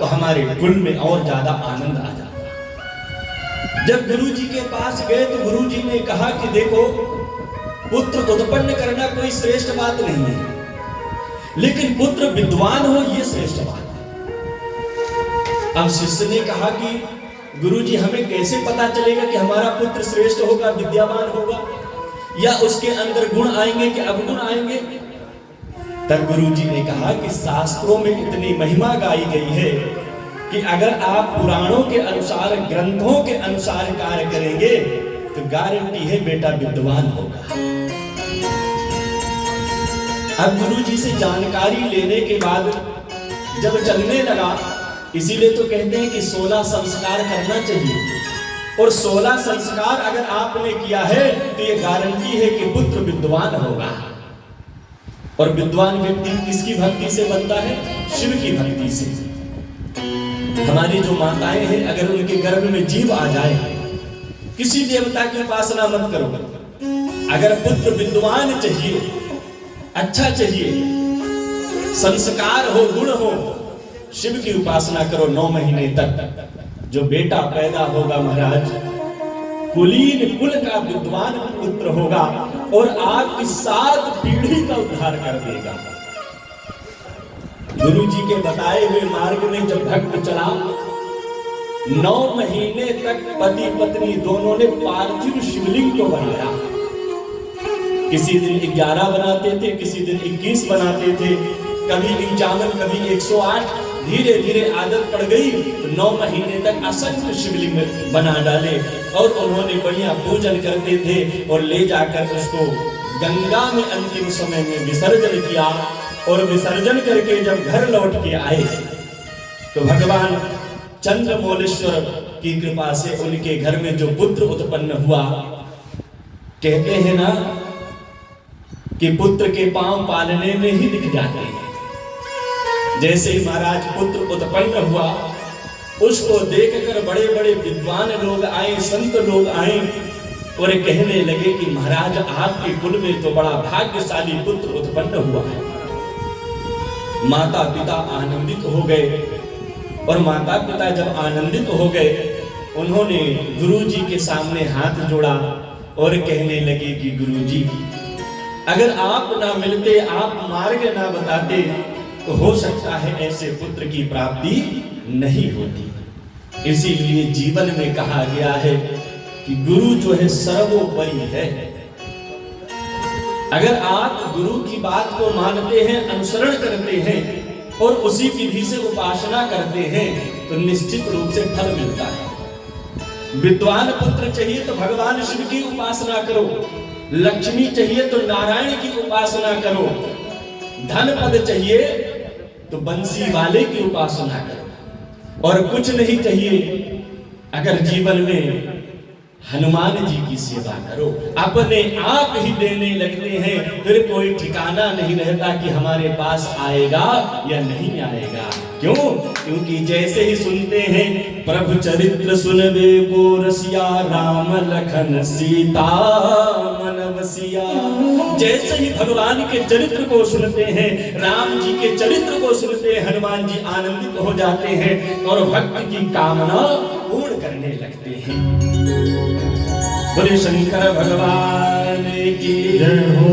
तो हमारे कुल में और ज्यादा आनंद आ जाता। जब गुरु जी के पास गए तो गुरु जी ने कहा कि देखो, पुत्र उत्पन्न करना कोई श्रेष्ठ बात नहीं है, लेकिन पुत्र विद्वान हो ये श्रेष्ठ बात है। अब शिष्य ने कहा कि गुरुजी हमें कैसे पता चलेगा कि हमारा पुत्र श्रेष्ठ होगा, विद्यावान होगा, या उसके अंदर गुण आएंगे कि अवगुण आएंगे? तब गुरुजी ने कहा कि शास्त्रों में इतनी महिमा गाई गई है कि अगर आप पुराणों के अनुसार, ग्रंथों के अनुसार कार्य करेंगे तो गारंटी है बेटा विद्वान होगा। अब गुरुजी से जानकारी लेने के बाद जब चलने लगा, इसीलिए तो कहते हैं कि 16 संस्कार करना चाहिए, और 16 संस्कार अगर आपने किया है तो ये गारंटी है कि पुत्र विद्वान होगा। और विद्वान व्यक्ति किसकी भक्ति से बनता है? शिव की भक्ति से। हमारी जो माताएं हैं, अगर उनके गर्भ में जीव आ जाए, किसी देवता की उपासना मत करो। अगर पुत्र विद्वान चाहिए, अच्छा चाहिए, संस्कार हो, गुण हो, शिव की उपासना करो 9 महीने तक। जो बेटा पैदा होगा महाराज, कुलीन कुल का विद्वान पुत्र होगा और आपकी 7 पीढ़ी का उद्धार कर देगा। गुरु जी के बताए हुए मार्ग में जब भक्त चला, 9 महीने तक पति पत्नी दोनों ने पार्थिव शिवलिंग को बनाया। किसी दिन 11 बनाते थे, किसी दिन 21 बनाते थे, कभी 51, कभी 108। धीरे धीरे आदत पड़ गई तो 9 महीने तक असंख्य शिवलिंग बना डाले, और उन्होंने बढ़िया पूजन करते थे और ले जाकर उसको गंगा में अंतिम समय में विसर्जन किया। और विसर्जन करके जब घर लौट के आए तो भगवान चंद्रमौलेश्वर की कृपा से उनके घर में जो पुत्र उत्पन्न हुआ, कहते हैं ना कि पुत्र के पांव पालने में ही दिख जाते हैं। जैसे ही महाराज पुत्र उत्पन्न हुआ, उसको देखकर बड़े बड़े विद्वान लोग आए, संत लोग आए और कहने लगे कि महाराज आपके कुल में तो बड़ा भाग्यशाली पुत्र उत्पन्न हुआ है। माता पिता आनंदित हो गए, और माता पिता जब आनंदित हो गए, उन्होंने गुरु जी के सामने हाथ जोड़ा और कहने लगे कि गुरु जी, अगर आप ना मिलते, आप मार्ग ना बताते, तो हो सकता है ऐसे पुत्र की प्राप्ति नहीं होती। इसीलिए जीवन में कहा गया है कि गुरु जो है सर्वोपरि है। अगर आप गुरु की बात को मानते हैं, अनुसरण करते हैं और उसी विधि से उपासना करते हैं, तो निश्चित रूप से फल मिलता है। विद्वान पुत्र चाहिए तो भगवान शिव की उपासना करो, लक्ष्मी चाहिए तो नारायण की उपासना करो, धन पद चाहिए तो बंसी वाले की उपासना करो, और कुछ नहीं चाहिए अगर जीवन में हनुमान जी की सेवा करो। अपने आप ही देने लगते हैं, फिर कोई ठिकाना नहीं रहता कि हमारे पास आएगा या नहीं आएगा। क्यों? क्योंकि जैसे ही सुनते हैं प्रभु चरित्र सुनबे को रसिया, राम लखन सीता मन बसिया। जैसे ही भगवान के चरित्र को सुनते हैं, राम जी के चरित्र को सुनते हैं, हनुमान जी आनंदित हो जाते हैं और भक्त की कामना पूर्ण करने लगते हैं। बोले शंकर भगवान की जय हो।